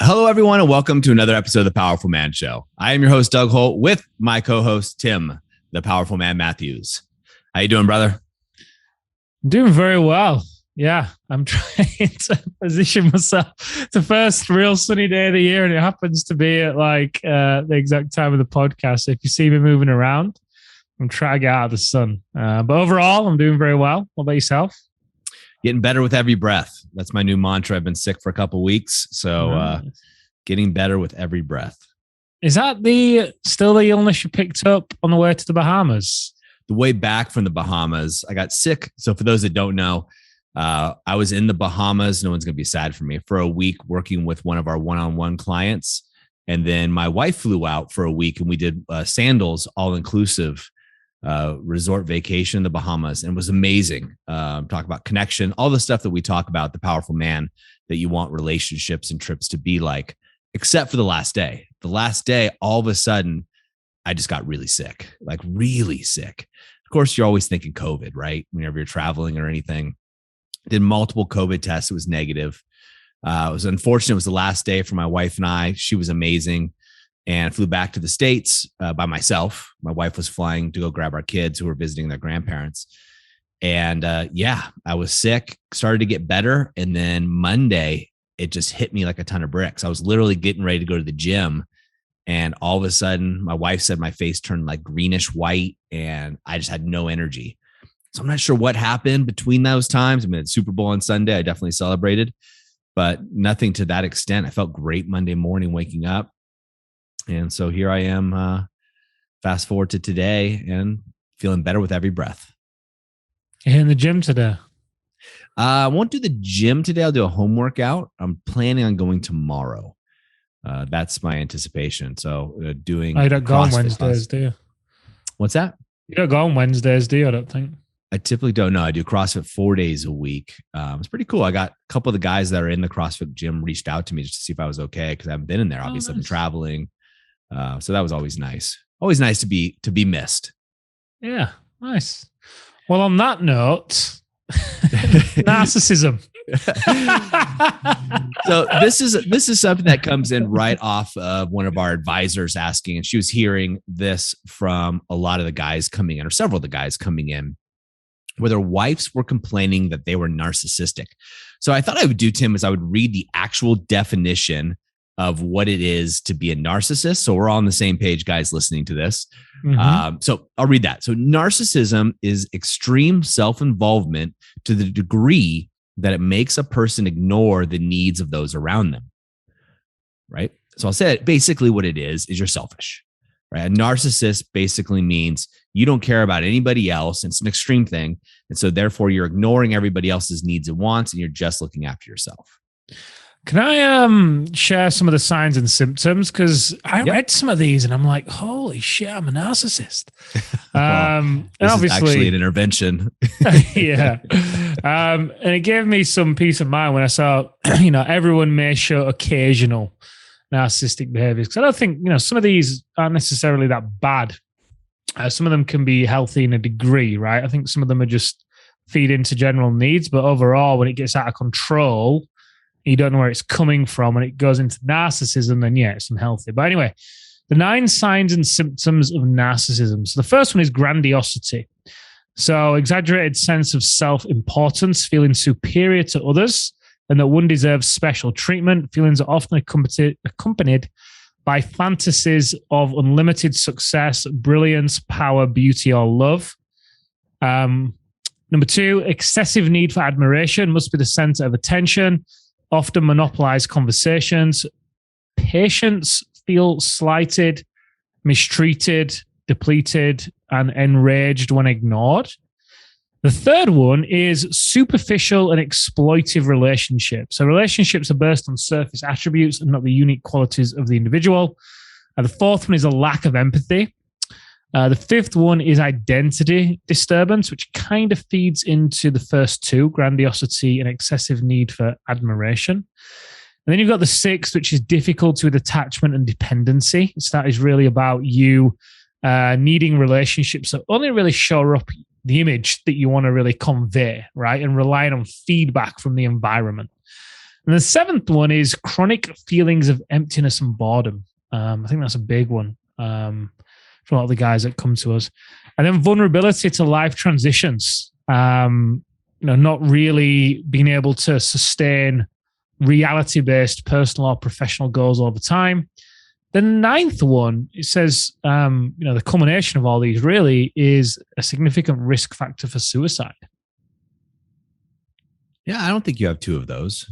Hello, everyone, and welcome to another episode of The Powerful Man Show. I am your host, Doug Holt, with my co-host, Tim, the Powerful Man Matthews. How you doing, brother? I'm doing very well. Yeah, I'm trying to position myself. It's the first real sunny day of the year, and it happens to be at the exact time of the podcast. So if you see me moving around, I'm trying to get out of the sun. But overall, I'm doing very well. What about yourself? Getting better with every breath. That's my new mantra. I've been sick for a couple of weeks, so getting better with every breath. Is that still the illness you picked up on the way to the Bahamas? The way back from the Bahamas, I got sick. So for those that don't know, I was in the Bahamas. No one's going to be sad for me, for a week working with one of our one-on-one clients. And then my wife flew out for a week and we did Sandals all-inclusive resort vacation in the Bahamas, and it was amazing. Talk about connection, all the stuff that we talk about, the powerful man that you want relationships and trips to be like, except for the last day. The last day, all of a sudden, I just got really sick, like really sick. Of course, you're always thinking COVID, right? Whenever you're traveling or anything. Did multiple COVID tests. It was negative. It was unfortunate. It was the last day for my wife and I. She was amazing. And flew back to the States by myself. My wife was flying to go grab our kids who were visiting their grandparents. And I was sick, started to get better. And then Monday, it just hit me like a ton of bricks. I was literally getting ready to go to the gym. And all of a sudden, my wife said my face turned like greenish white and I just had no energy. So I'm not sure what happened between those times. I mean, it's Super Bowl on Sunday. I definitely celebrated, but nothing to that extent. I felt great Monday morning waking up. And so here I am, fast forward to today and feeling better with every breath. You're in the gym today? I won't do the gym today. I'll do a home workout. I'm planning on going tomorrow. That's my anticipation. So doing. You don't go on Wednesdays, do you? What's that? You don't go on Wednesdays, do you? I don't think. I typically don't. No, I do CrossFit 4 days a week. It's pretty cool. I got a couple of the guys that are in the CrossFit gym reached out to me just to see if I was okay because I haven't been in there. Obviously, I've been traveling. So that was always nice. Always nice to be missed. Yeah, nice. Well, on that note, narcissism. So this is something that comes in right off of one of our advisors asking, and she was hearing this from a lot of the guys coming in, or several of the guys coming in, where their wives were complaining that they were narcissistic. So I thought I would do, Tim, is I would read the actual definition of what it is to be a narcissist. So we're all on the same page, guys, listening to this. Mm-hmm. So I'll read that. So narcissism is extreme self-involvement to the degree that it makes a person ignore the needs of those around them. Right? So I'll say it. Basically what it is you're selfish. Right? A narcissist basically means you don't care about anybody else. It's an extreme thing. And so therefore you're ignoring everybody else's needs and wants, and you're just looking after yourself. Can I share some of the signs and symptoms? Because I read some of these and I'm like, holy shit, I'm a narcissist. And obviously, is actually an intervention. Yeah. And it gave me some peace of mind when I saw, everyone may show occasional narcissistic behaviors. Because I don't think, some of these aren't necessarily that bad. Some of them can be healthy in a degree, right? I think some of them are just feed into general needs. But overall, when it gets out of control, you don't know where it's coming from, and it goes into narcissism, then it's unhealthy. But anyway, the 9 signs and symptoms of narcissism. So the first one is grandiosity. So exaggerated sense of self-importance, feeling superior to others, and that one deserves special treatment. Feelings are often accompanied by fantasies of unlimited success, brilliance, power, beauty, or love. Number 2, excessive need for admiration, must be the center of attention. Often monopolize conversations. Patients feel slighted, mistreated, depleted, and enraged when ignored. The third one is superficial and exploitive relationships. So relationships are based on surface attributes and not the unique qualities of the individual. The fourth one is a lack of empathy. The fifth one is identity disturbance, which kind of feeds into the first two, grandiosity and excessive need for admiration. And then you've got the sixth, which is difficulty with attachment and dependency. So that is really about you needing relationships that only really show up the image that you want to really convey, right? And relying on feedback from the environment. And the seventh one is chronic feelings of emptiness and boredom. I think that's a big one for a lot of the guys that come to us. And then vulnerability to life transitions. Not really being able to sustain reality-based personal or professional goals all the time. The ninth one, it says, the culmination of all these really is a significant risk factor for suicide. Yeah, I don't think you have two of those.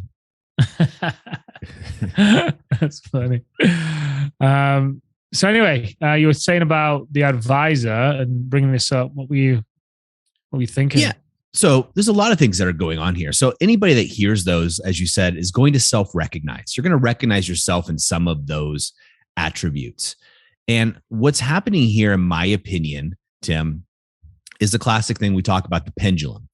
That's funny. So anyway, you were saying about the advisor and bringing this up. What were you thinking? Yeah. So there's a lot of things that are going on here. So anybody that hears those, as you said, is going to self-recognize. You're going to recognize yourself in some of those attributes. And what's happening here, in my opinion, Tim, is the classic thing we talk about, the pendulum,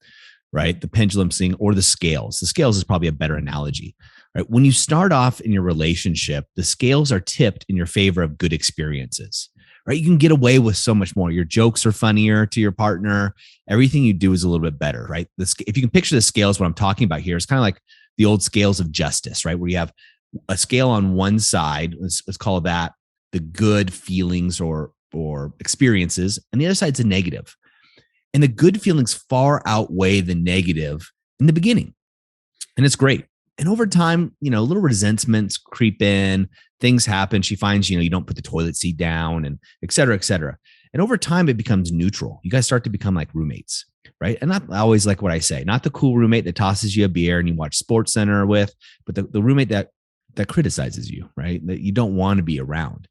right? The pendulum thing, or the scales. The scales is probably a better analogy, right? When you start off in your relationship, the scales are tipped in your favor of good experiences, right? You can get away with so much more. Your jokes are funnier to your partner. Everything you do is a little bit better, right? If you can picture the scales, what I'm talking about here is kind of like the old scales of justice, right? Where you have a scale on one side, let's call that the good feelings or experiences, and the other side's a negative. And the good feelings far outweigh the negative in the beginning. And it's great. And over time, little resentments creep in, things happen. She finds, you don't put the toilet seat down, and et cetera, et cetera. And over time, it becomes neutral. You guys start to become like roommates, right? And not always like what I say, not the cool roommate that tosses you a beer and you watch Sports Center with, but the roommate that criticizes you, right? That you don't want to be around.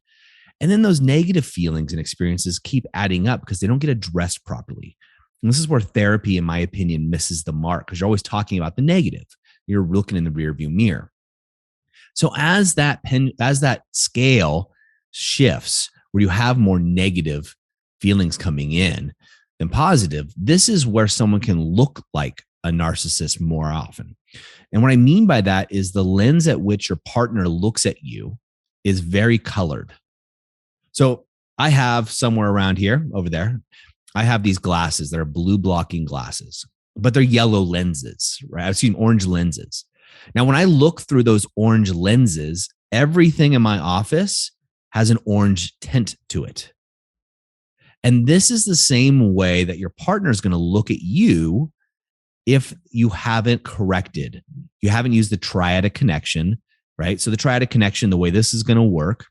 And then those negative feelings and experiences keep adding up because they don't get addressed properly. And this is where therapy, in my opinion, misses the mark, because you're always talking about the negative. You're looking in the rearview mirror. So as that scale shifts, where you have more negative feelings coming in than positive, this is where someone can look like a narcissist more often. And what I mean by that is the lens at which your partner looks at you is very colored. So I have somewhere around here, over there, I have these glasses that are blue blocking glasses, but they're yellow lenses, right? I've seen orange lenses. Now, when I look through those orange lenses, everything in my office has an orange tint to it. And this is the same way that your partner is going to look at you if you haven't corrected. You haven't used the triadic connection, right? So the triadic connection, the way this is going to work,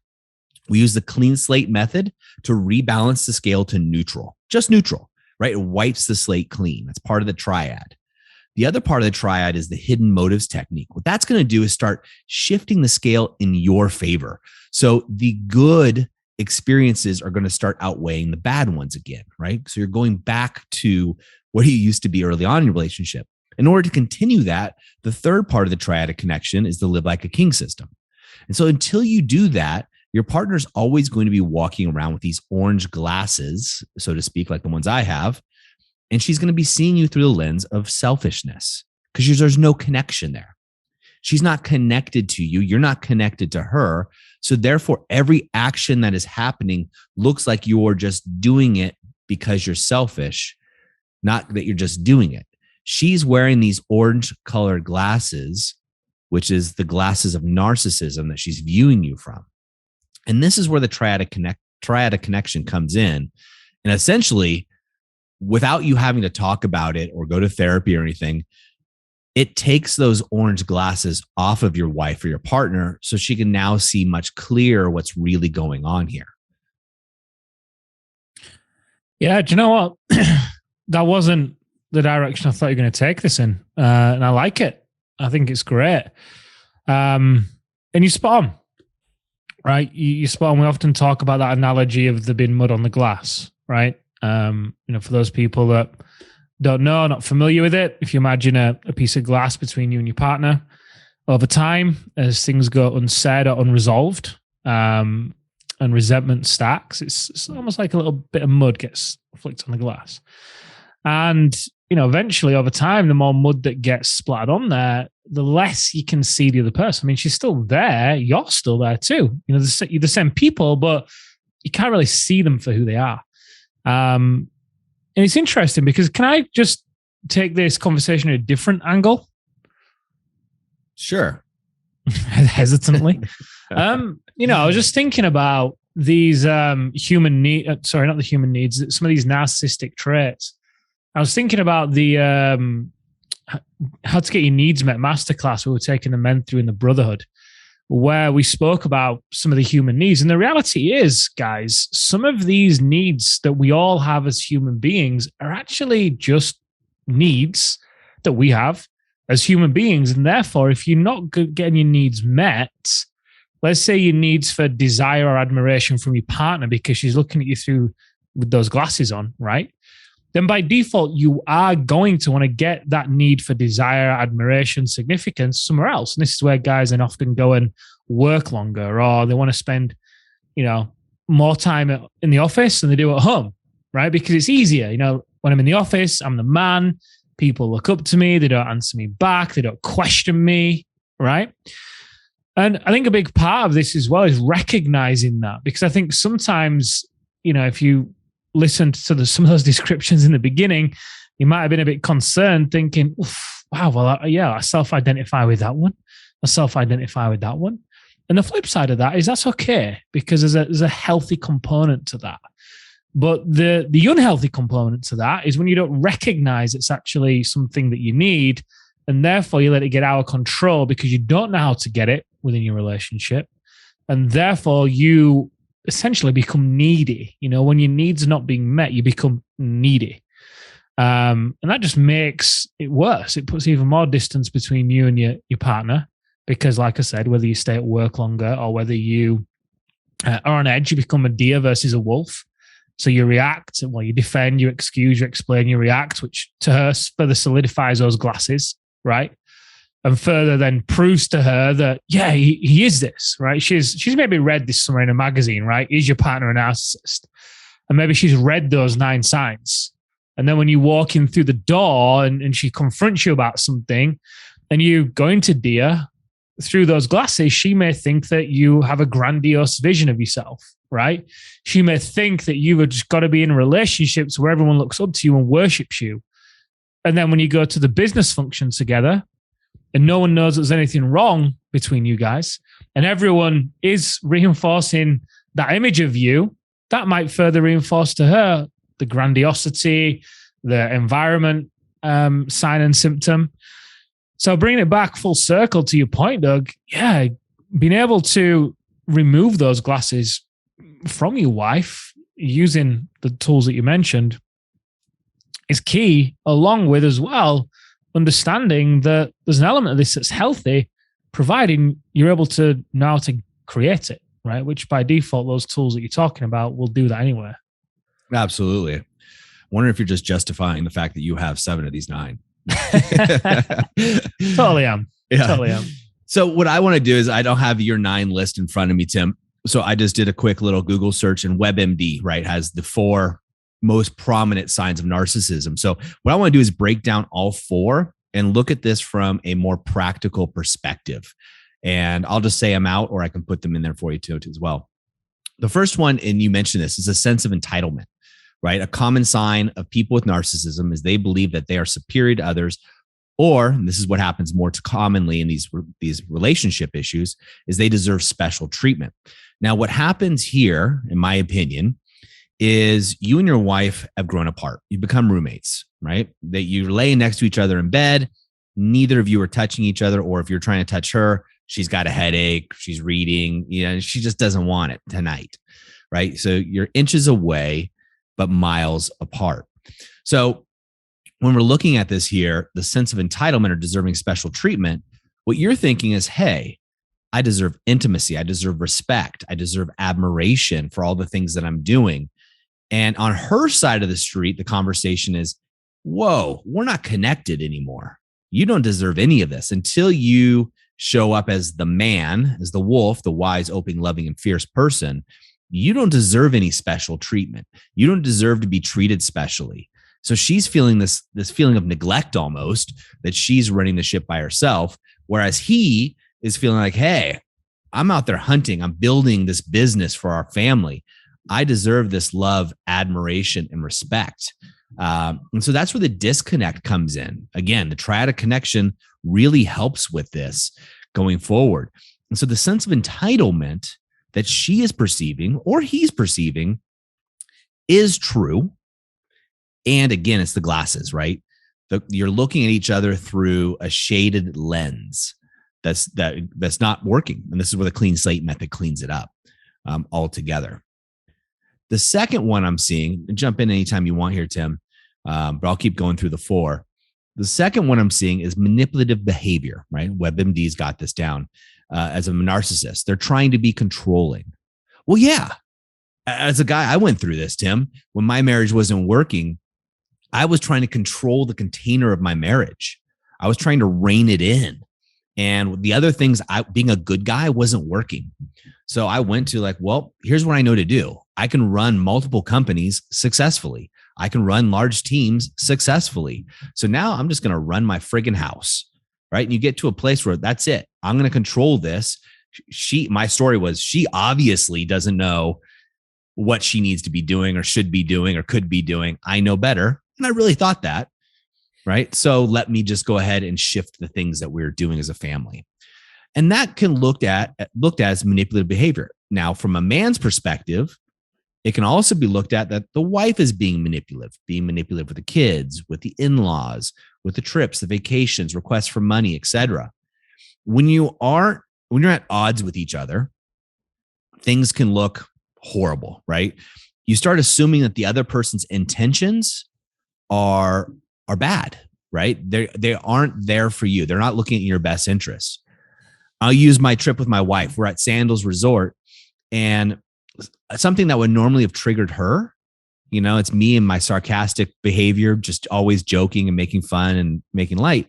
we use the clean slate method to rebalance the scale to neutral, just neutral, right? It wipes the slate clean. That's part of the triad. The other part of the triad is the hidden motives technique. What that's going to do is start shifting the scale in your favor. So the good experiences are going to start outweighing the bad ones again, right? So you're going back to what you used to be early on in your relationship. In order to continue that, the third part of the triadic connection is the live like a king system. And so until you do that, your partner's always going to be walking around with these orange glasses, so to speak, like the ones I have. And she's going to be seeing you through the lens of selfishness because there's no connection there. She's not connected to you. You're not connected to her. So therefore, every action that is happening looks like you're just doing it because you're selfish, not that you're just doing it. She's wearing these orange colored glasses, which is the glasses of narcissism that she's viewing you from. And this is where the triadic connection comes in. And essentially, without you having to talk about it or go to therapy or anything, it takes those orange glasses off of your wife or your partner so she can now see much clearer what's really going on here. Yeah, do you know what? That wasn't the direction I thought you were going to take this in. And I like it. I think it's great. And you spot on, right? You spot on. We often talk about that analogy of there being mud on the glass, right? For those people that don't know, not familiar with it, if you imagine a piece of glass between you and your partner, over time, as things go unsaid or unresolved, and resentment stacks, it's almost like a little bit of mud gets flicked on the glass. And, eventually over time, the more mud that gets splattered on there, the less you can see the other person. I mean, she's still there. You're still there too. You're the same people, but you can't really see them for who they are. And it's interesting because can I just take this conversation at a different angle? Sure. hesitantly. I was just thinking about these human needs. Sorry, not the human needs. Some of these narcissistic traits. I was thinking about the how to get your needs met masterclass we were taking the men through in the Brotherhood, where we spoke about some of the human needs. And the reality is, guys, some of these needs that we all have as human beings are actually just needs that we have as human beings. And therefore, if you're not getting your needs met, let's say your needs for desire or admiration from your partner because she's looking at you through with those glasses on, right? Then by default, you are going to want to get that need for desire, admiration, significance somewhere else. And this is where guys then often go and work longer, or they want to spend, more time in the office than they do at home, right? Because it's easier. When I'm in the office, I'm the man. People look up to me. They don't answer me back. They don't question me, right? And I think a big part of this as well is recognizing that, because I think sometimes, if you listened to some of those descriptions in the beginning, you might have been a bit concerned thinking, wow, well, I self-identify with that one. I self-identify with that one. And the flip side of that is that's okay, because there's a healthy component to that. But the unhealthy component to that is when you don't recognize it's actually something that you need, and therefore you let it get out of control because you don't know how to get it within your relationship. And therefore you essentially become needy. When your needs are not being met, you become needy. And that just makes it worse. It puts even more distance between you and your partner, because like I said, whether you stay at work longer or whether you are on edge, you become a deer versus a wolf. So you react, you defend, you excuse, you explain, you react, which to her further solidifies those glasses, right? And further then proves to her that, yeah, he is this, right? She's maybe read this somewhere in a magazine, right? Is your partner a narcissist? And maybe she's read those 9 signs. And then when you walk in through the door and she confronts you about something and you go into deer through those glasses, she may think that you have a grandiose vision of yourself, right? She may think that you've just got to be in relationships where everyone looks up to you and worships you. And then when you go to the business function together, and no one knows there's anything wrong between you guys, and everyone is reinforcing that image of you, that might further reinforce to her the grandiosity, the environment sign and symptom. So bringing it back full circle to your point, Doug, yeah, being able to remove those glasses from your wife using the tools that you mentioned is key, along with as well understanding that there's an element of this that's healthy, providing you're able to know how to create it, right? Which by default, those tools that you're talking about will do that anyway. Absolutely. I wonder if you're just justifying the fact that you have 7 of these 9. Totally am. Yeah. Totally am. So what I want to do is, I don't have your 9 list in front of me, Tim. So I just did a quick little Google search, and WebMD, right, has the 4 most prominent signs of narcissism. So what I want to do is break down all 4 and look at this from a more practical perspective. And I'll just say them out, or I can put them in there for you too as well. The first one, and you mentioned this, is a sense of entitlement, right? A common sign of people with narcissism is they believe that they are superior to others, or, and this is what happens more commonly in these relationship issues, is they deserve special treatment. Now, what happens here, in my opinion, is you and your wife have grown apart. You become roommates, right? That you lay next to each other in bed. Neither of you are touching each other, or if you're trying to touch her, she's got a headache, she's reading, she just doesn't want it tonight, right? So you're inches away, but miles apart. So when we're looking at this here, the sense of entitlement or deserving special treatment, what you're thinking is, hey, I deserve intimacy. I deserve respect. I deserve admiration for all the things that I'm doing. And on her side of the street, the conversation is, whoa, we're not connected anymore. You don't deserve any of this until you show up as the man, as the wolf, the wise, open, loving, and fierce person. You don't deserve any special treatment. You don't deserve to be treated specially. So she's feeling this feeling of neglect almost, that she's running the ship by herself, whereas he is feeling like, hey, I'm out there hunting. I'm building this business for our family. I deserve this love, admiration, and respect. And so that's where the disconnect comes in. Again, the triadic connection really helps with this, going forward. And so the sense of entitlement that she is perceiving or he's perceiving is true. And again, it's the glasses, right? You're looking at each other through a shaded lens that's not working. And this is where the clean slate method cleans it up altogether. The second one I'm seeing, jump in anytime you want here, Tim, but I'll keep going through the four. The second one I'm seeing is manipulative behavior, right? WebMD's got this down as a narcissist. They're trying to be controlling. Well, yeah. As a guy, I went through this, Tim. When my marriage wasn't working, I was trying to control the container of my marriage. I was trying to rein it in. And the other things, being a good guy wasn't working. So I went to well, here's what I know to do. I can run multiple companies successfully. I can run large teams successfully. So now I'm just going to run my friggin' house, right? And you get to a place where that's it. I'm going to control this. My story was she obviously doesn't know what she needs to be doing or should be doing or could be doing. I know better. And I really thought that, right? So let me just go ahead and shift the things that we're doing as a family. And that can looked at as manipulative behavior. Now, from a man's perspective, it can also be looked at that the wife is being manipulative with the kids, with the in-laws, with the trips, the vacations, requests for money, etc. When you're at odds with each other, things can look horrible, right? You start assuming that the other person's intentions are bad, right? They aren't there for you. They're not looking at your best interests. I'll use my trip with my wife. We're at Sandals Resort, and something that would normally have triggered her, it's me and my sarcastic behavior, just always joking and making fun and making light,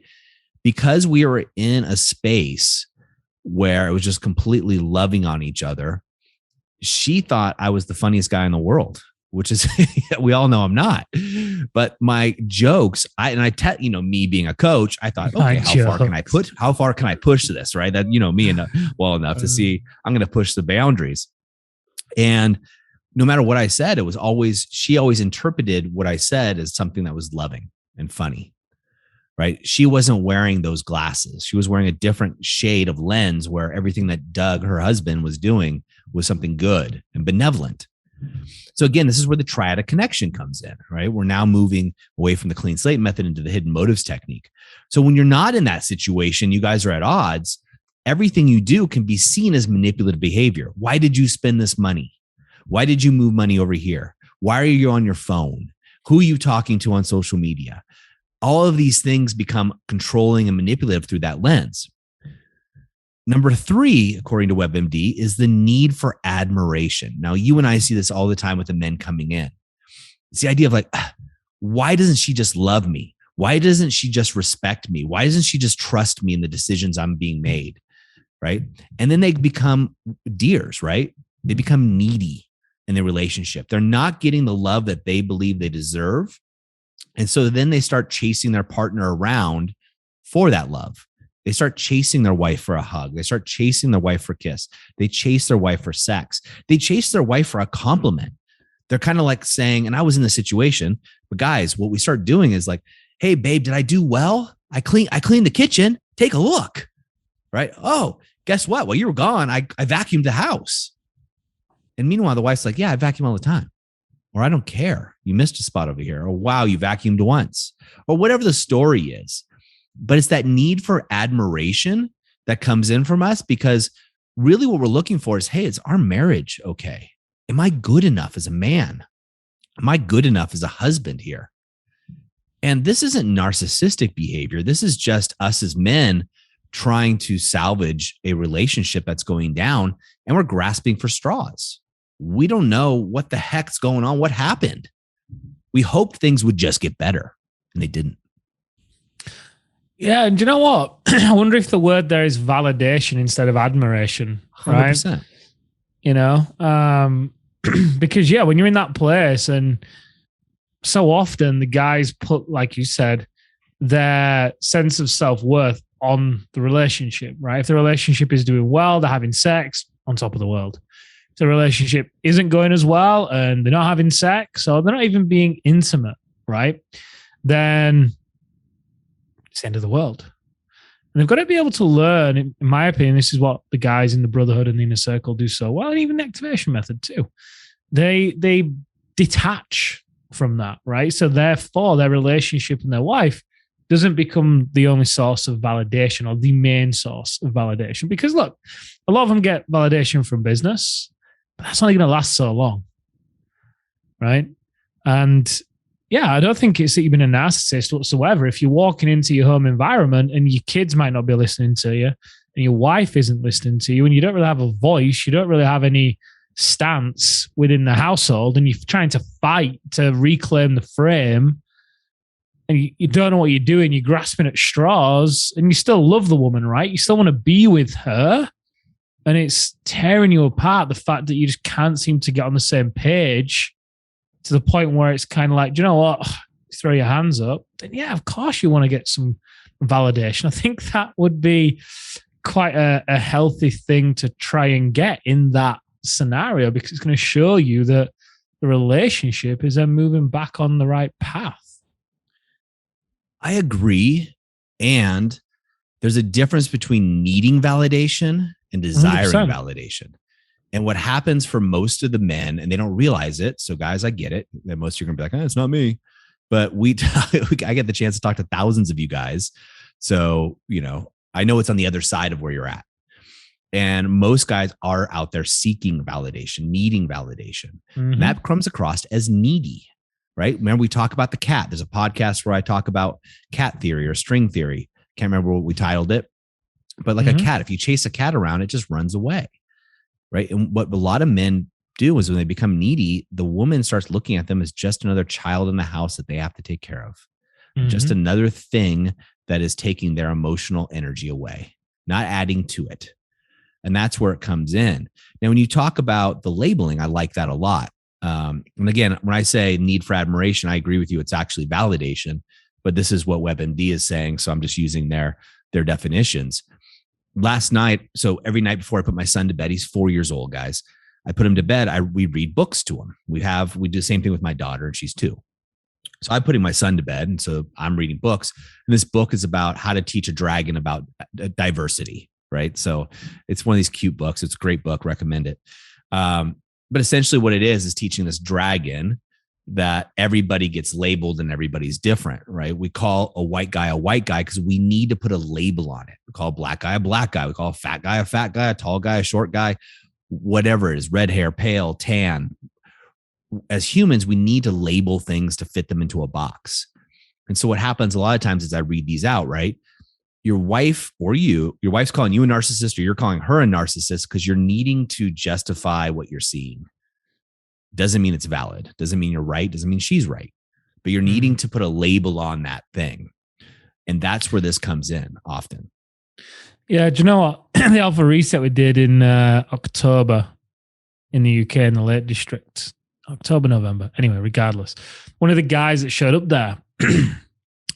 because we were in a space where it was just completely loving on each other. She thought I was the funniest guy in the world, which is, we all know I'm not. But my jokes, me being a coach, I thought, okay, how far can I push this, right? That, me well enough to see I'm going to push the boundaries. And no matter what I said, she always interpreted what I said as something that was loving and funny, right? She wasn't wearing those glasses. She was wearing a different shade of lens where everything that Doug, her husband, was doing was something good and benevolent. So again, this is where the triad of connection comes in, right? We're now moving away from the clean slate method into the hidden motives technique. So when you're not in that situation, you guys are at odds, everything you do can be seen as manipulative behavior. Why did you spend this money? Why did you move money over here? Why are you on your phone? Who are you talking to on social media? All of these things become controlling and manipulative through that lens. Number 3, according to WebMD, is the need for admiration. Now, you and I see this all the time with the men coming in. It's the idea of why doesn't she just love me? Why doesn't she just respect me? Why doesn't she just trust me in the decisions I'm being made? Right. And then they become deers, right? They become needy in their relationship. They're not getting the love that they believe they deserve. And so then they start chasing their partner around for that love. They start chasing their wife for a hug. They start chasing their wife for a kiss. They chase their wife for sex. They chase their wife for a compliment. They're kind of like saying, and I was in this situation, but guys, what we start doing is hey, babe, did I do well? I cleaned the kitchen. Take a look. Right? Oh, guess what? While you were gone, I vacuumed the house. And meanwhile, the wife's yeah, I vacuum all the time. Or I don't care. You missed a spot over here. Or wow, you vacuumed once. Or whatever the story is. But it's that need for admiration that comes in from us, because really what we're looking for is, hey, is our marriage okay? Am I good enough as a man? Am I good enough as a husband here? And this isn't narcissistic behavior. This is just us as men trying to salvage a relationship that's going down, and we're grasping for straws. We don't know what the heck's going on. What happened? We hoped things would just get better, and they didn't. Yeah, and do you know what? I wonder if the word there is validation instead of admiration, right? 100%. Because when you're in that place, and so often the guys put, like you said, their sense of self-worth on the relationship, right? If the relationship is doing well, they're having sex, on top of the world. If the relationship isn't going as well and they're not having sex, or they're not even being intimate, right? Then it's the end of the world. And And they've got to be able to learn, in my opinion, this is what the guys in the brotherhood and the inner circle do so well, and even the activation method too. They detach from that, right? So therefore, their relationship and their wife doesn't become the only source of validation or the main source of validation. Because look, a lot of them get validation from business, but that's only going to last so long, right? And yeah, I don't think it's even a narcissist whatsoever. If you're walking into your home environment and your kids might not be listening to you and your wife isn't listening to you and you don't really have a voice, you don't really have any stance within the household, and you're trying to fight to reclaim the frame, and you don't know what you're doing, you're grasping at straws, and you still love the woman, right? You still want to be with her, and it's tearing you apart, the fact that you just can't seem to get on the same page, to the point where it's kind of like, do you know what? Throw your hands up. Then yeah, of course you want to get some validation. I think that would be quite a healthy thing to try and get in that scenario, because it's going to show you that the relationship is then moving back on the right path. I agree. And there's a difference between needing validation and desiring 100%. Validation. And what happens for most of the men, and they don't realize it. So guys, I get it. That most of you are going to be like, it's not me. But I get the chance to talk to thousands of you guys. So, I know it's on the other side of where you're at. And most guys are out there seeking validation, needing validation. Mm-hmm. And that comes across as needy, right? Remember, we talk about the cat. There's a podcast where I talk about cat theory or string theory. Can't remember what we titled it. But like a cat, if you chase a cat around, it just runs away. Right. And what a lot of men do is when they become needy, the woman starts looking at them as just another child in the house that they have to take care of. Just another thing that is taking their emotional energy away, not adding to it. And that's where it comes in. Now, when you talk about the labeling, I like that a lot. And again, when I say need for admiration, I agree with you. It's actually validation, but this is what WebMD is saying. So I'm just using their definitions. Last night, so every night before I put my son to bed, he's 4 years old, guys. I put him to bed. We read books to him. We do the same thing with my daughter, and she's 2. So I'm putting my son to bed, and so I'm reading books. And this book is about how to teach a dragon about diversity, right? So it's one of these cute books. It's a great book. Recommend it. But essentially what it is teaching this dragon that everybody gets labeled and everybody's different, right? We call a white guy because we need to put a label on it. We call a black guy. We call a fat guy, a tall guy, a short guy, whatever it is, red hair, pale, tan. As humans, we need to label things to fit them into a box. And so what happens a lot of times is I read these out, right? Your wife or your wife's calling you a narcissist, or you're calling her a narcissist because you're needing to justify what you're seeing. Doesn't mean it's valid. Doesn't mean you're right. Doesn't mean she's right. But you're needing to put a label on that thing. And that's where this comes in often. Yeah. Do you know what? The Alpha Reset we did in October in the UK in the Lake District. October, November. Anyway, regardless. One of the guys that showed up there,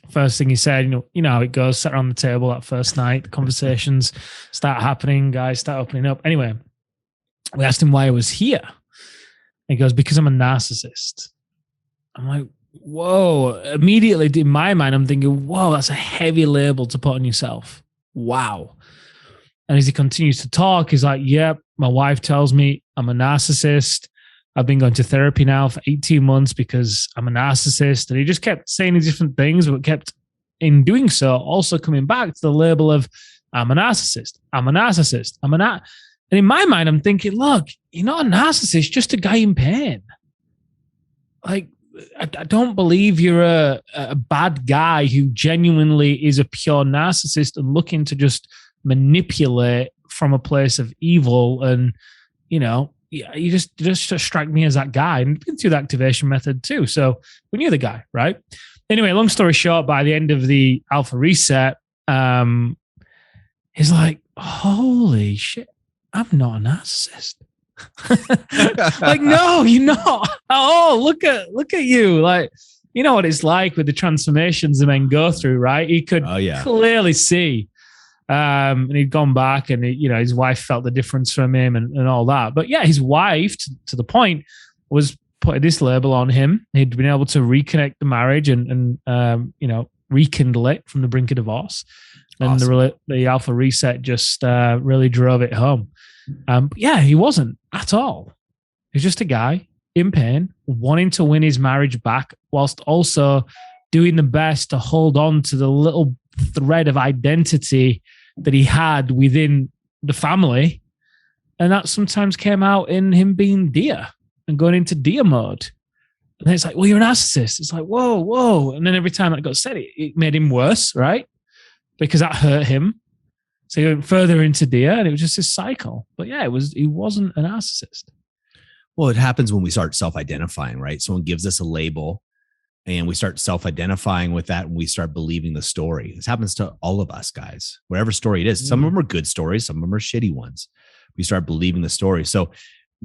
first thing he said, you know how it goes, sat around the table that first night, the conversations start happening, guys start opening up. Anyway, we asked him why he was here. He goes, because I'm a narcissist. I'm like, whoa. Immediately in my mind, I'm thinking, whoa, that's a heavy label to put on yourself. Wow. And as he continues to talk, he's like, yep, my wife tells me I'm a narcissist. I've been going to therapy now for 18 months because I'm a narcissist. And he just kept saying these different things, but kept in doing so also coming back to the label of I'm a narcissist. I'm a narcissist. And in my mind, I'm thinking, look, you're not a narcissist, just a guy in pain. Like, I don't believe you're a bad guy who genuinely is a pure narcissist and looking to just manipulate from a place of evil. And, you just strike me as that guy. And been through the activation method too. So we knew the guy, right? Anyway, long story short, by the end of the Alpha Reset, he's like, holy shit, I'm not a narcissist. Like, no, you're not. Oh, look at you. Like, you know what it's like with the transformations the men go through, right? He could clearly see. And he'd gone back and, his wife felt the difference from him and all that. But yeah, his wife, to the point, was putting this label on him. He'd been able to reconnect the marriage and rekindle it from the brink of divorce. And Awesome. the alpha reset just really drove it home. Yeah, he wasn't at all. He was just a guy in pain, wanting to win his marriage back, whilst also doing the best to hold on to the little thread of identity that he had within the family. And that sometimes came out in him being deer and going into deer mode. And then it's like, well, you're a narcissist. It's like, whoa, whoa. And then every time that got said, it made him worse, right? Because that hurt him. So he went further into deer, and it was just this cycle. But yeah, he wasn't a narcissist. Well, it happens when we start self-identifying, right? Someone gives us a label and we start self-identifying with that and we start believing the story. This happens to all of us, guys, whatever story it is. Some of them are good stories. Some of them are shitty ones. We start believing the story. So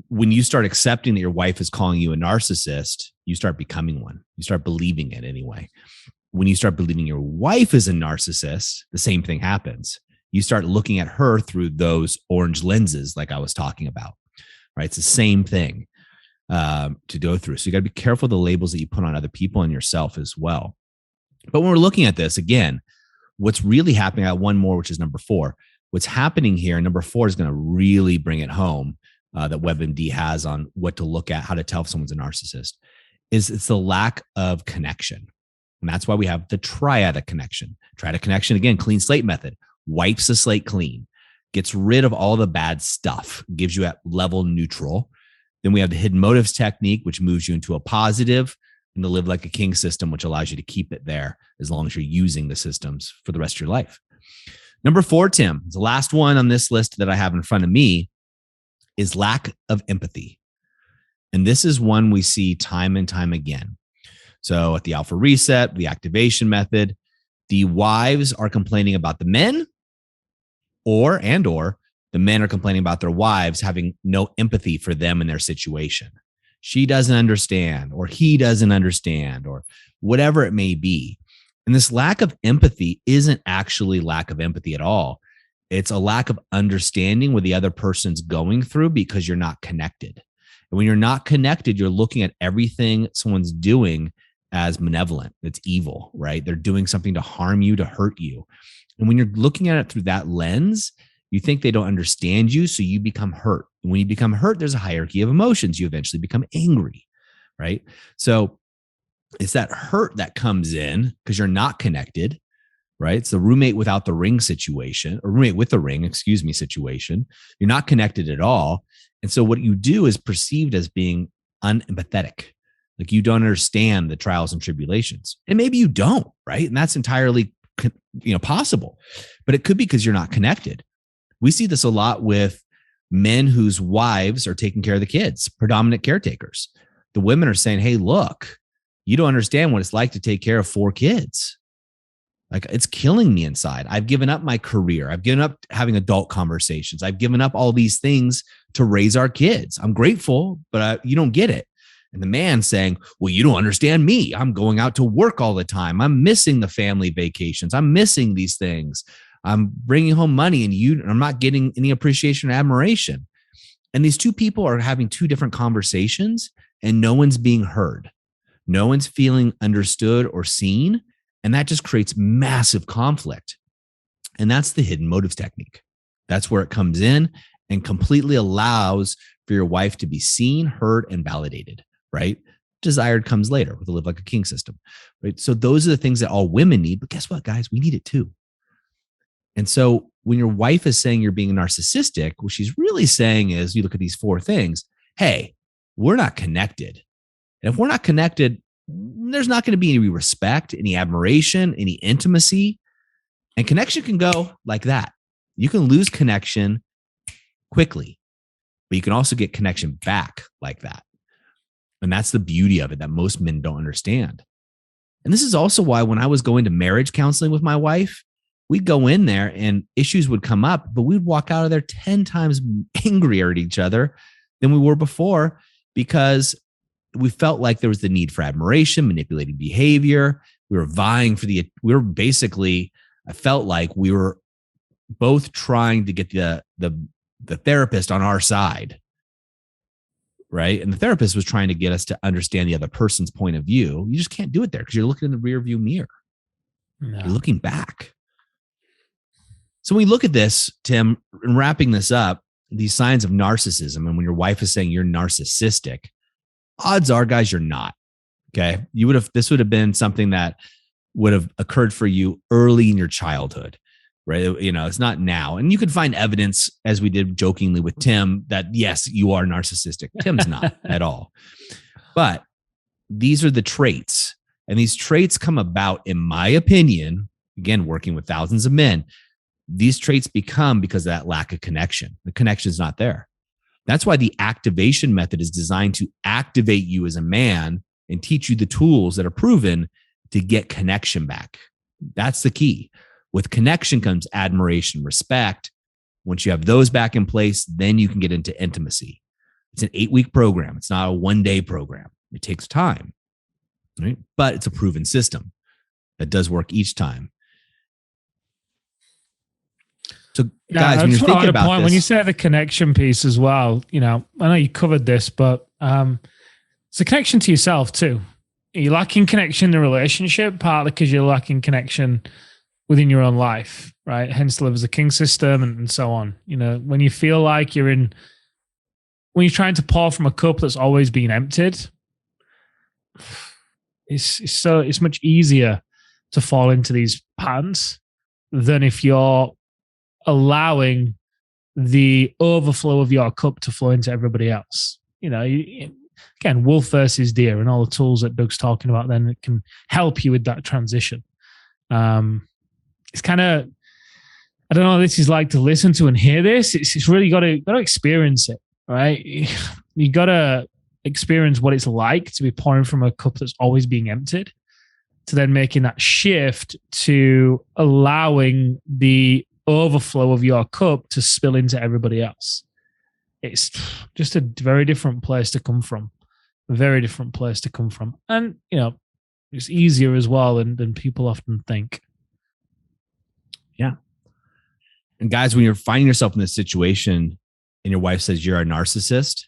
when you start accepting that your wife is calling you a narcissist, you start becoming one. You start believing it anyway. When you start believing your wife is a narcissist, the same thing happens. You start looking at her through those orange lenses, like I was talking about, right? It's the same thing to go through. So you got to be careful of the labels that you put on other people and yourself as well. But when we're looking at this, again, what's really happening, I got one more, which is number 4. What's happening here, number 4 is going to really bring it home that WebMD has on what to look at, how to tell if someone's a narcissist, is it's the lack of connection. And that's why we have the triad connection. Triad connection, again, clean slate method, wipes the slate clean, gets rid of all the bad stuff, gives you at level neutral. Then we have the hidden motives technique, which moves you into a positive, and the live like a king system, which allows you to keep it there as long as you're using the systems for the rest of your life. Number 4, Tim, the last one on this list that I have in front of me is lack of empathy. And this is one we see time and time again. So at the alpha reset, the activation method, the wives are complaining about the men or the men are complaining about their wives having no empathy for them and their situation. She doesn't understand, or he doesn't understand, or whatever it may be. And this lack of empathy isn't actually lack of empathy at all. It's a lack of understanding what the other person's going through because you're not connected. And when you're not connected, you're looking at everything someone's doing as malevolent. It's evil, right? They're doing something to harm you, to hurt you. And when you're looking at it through that lens, you think they don't understand you, so you become hurt. And when you become hurt, there's a hierarchy of emotions. You eventually become angry, right? So it's that hurt that comes in because you're not connected, right? It's the roommate without the ring situation, or roommate with the ring, situation. You're not connected at all. And so what you do is perceived as being unempathetic. Like you don't understand the trials and tribulations. And maybe you don't, right? And that's entirely possible. But it could be because you're not connected. We see this a lot with men whose wives are taking care of the kids, predominant caretakers. The women are saying, hey, look, you don't understand what it's like to take care of 4 kids. Like, it's killing me inside. I've given up my career. I've given up having adult conversations. I've given up all these things to raise our kids. I'm grateful, but you don't get it. And the man saying, well, you don't understand me. I'm going out to work all the time. I'm missing the family vacations. I'm missing these things. I'm bringing home money and I'm not getting any appreciation or admiration. And these 2 people are having 2 different conversations and no one's being heard. No one's feeling understood or seen. And that just creates massive conflict. And that's the hidden motives technique. That's where it comes in and completely allows for your wife to be seen, heard, and validated, right? Desired comes later with the live like a king system, right? So those are the things that all women need. But guess what, guys? We need it too. And so when your wife is saying you're being narcissistic, what she's really saying is, you look at these 4 things, hey, we're not connected. And if we're not connected, there's not going to be any respect, any admiration, any intimacy. And connection can go like that. You can lose connection quickly, but you can also get connection back like that. And that's the beauty of it that most men don't understand. And this is also why when I was going to marriage counseling with my wife, we'd go in there and issues would come up, but we'd walk out of there 10 times angrier at each other than we were before, because we felt like there was the need for admiration, manipulating behavior. We were vying for I felt like we were both trying to get the therapist on our side, right? And the therapist was trying to get us to understand the other person's point of view. You just can't do it there because you're looking in the rear view mirror. No. You're looking back. So when we look at this, Tim, and wrapping this up, these signs of narcissism, and when your wife is saying you're narcissistic, odds are, guys, you're not. Okay. This would have been something that would have occurred for you early in your childhood, right? It's not now. And you could find evidence, as we did jokingly with Tim, that yes, you are narcissistic. Tim's not at all. But these are the traits. And these traits come about, in my opinion, again, working with thousands of men, these traits become because of that lack of connection. The connection is not there. That's why the activation method is designed to activate you as a man and teach you the tools that are proven to get connection back. That's the key. With connection comes admiration, respect. Once you have those back in place, then you can get into intimacy. It's an 8-week program. It's not a 1-day program. It takes time, right? But it's a proven system that does work each time. So, guys, when you're thinking about this, when you say the connection piece as well, I know you covered this, but it's a connection to yourself too. You're lacking connection in the relationship, partly because you're lacking connection within your own life, right? Hence, live as a king system and so on. When you feel like when you're trying to pour from a cup that's always been emptied, it's much easier to fall into these patterns than if you're allowing the overflow of your cup to flow into everybody else. Again, wolf versus deer and all the tools that Doug's talking about, then it can help you with that transition. It's kind of, I don't know what this is like to listen to and hear this. It's really got to experience it, right? You got to experience what it's like to be pouring from a cup that's always being emptied, to then making that shift to allowing the overflow of your cup to spill into everybody else. It's just a very different place to come from. A very different place to come from. And, it's easier as well than people often think. Yeah. And guys, when you're finding yourself in this situation and your wife says you're a narcissist,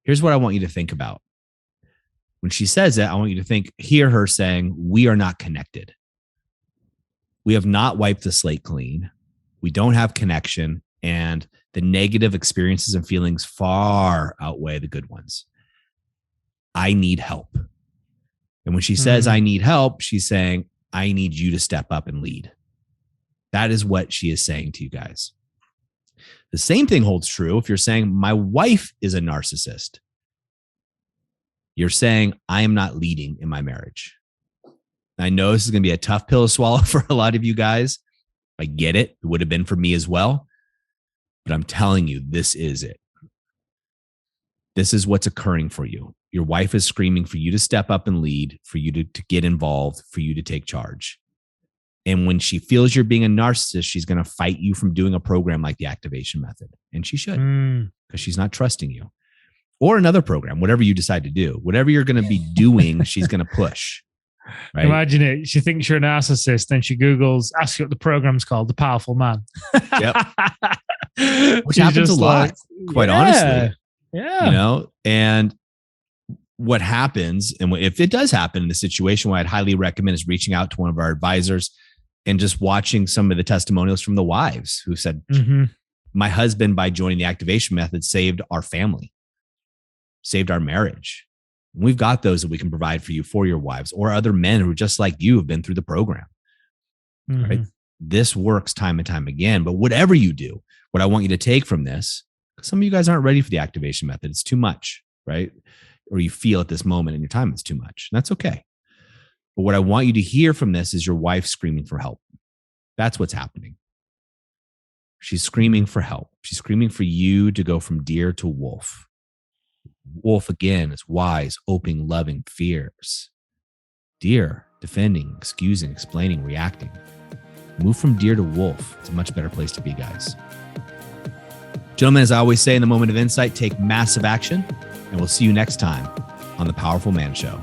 here's what I want you to think about. When she says it, I want you to hear her saying, we are not connected. We have not wiped the slate clean. We don't have connection, and the negative experiences and feelings far outweigh the good ones. I need help. And when she says, I need help, she's saying, I need you to step up and lead. That is what she is saying to you guys. The same thing holds true if you're saying, my wife is a narcissist. You're saying, I am not leading in my marriage. I know this is going to be a tough pill to swallow for a lot of you guys. I get it. It would have been for me as well. But I'm telling you, this is it. This is what's occurring for you. Your wife is screaming for you to step up and lead, for you to get involved, for you to take charge. And when she feels you're being a narcissist, she's going to fight you from doing a program like the activation method. And she should, because she's not trusting you. Or another program, whatever you decide to do. Whatever you're going to be doing, she's going to push. Right? Imagine it. She thinks you're a narcissist, then she Googles, asks you what the program's called, The Powerful Man. Yep. Which happens a lot, quite honestly. Yeah. And what happens, and if it does happen in a situation, what I'd highly recommend is reaching out to one of our advisors and just watching some of the testimonials from the wives who said, my husband, by joining the activation method, saved our family, saved our marriage. We've got those that we can provide for you, for your wives or other men who just like you have been through the program. Right? This works time and time again. But whatever you do, what I want you to take from this, because some of you guys aren't ready for the activation method. It's too much, right? Or you feel at this moment in your time it's too much. And that's okay. But what I want you to hear from this is your wife screaming for help. That's what's happening. She's screaming for help. She's screaming for you to go from deer to wolf. Wolf, again, is wise, open, loving, fierce. Deer, defending, excusing, explaining, reacting. Move from deer to wolf. It's a much better place to be, guys. Gentlemen, as I always say in the moment of insight, take massive action, and we'll see you next time on The Powerful Man Show.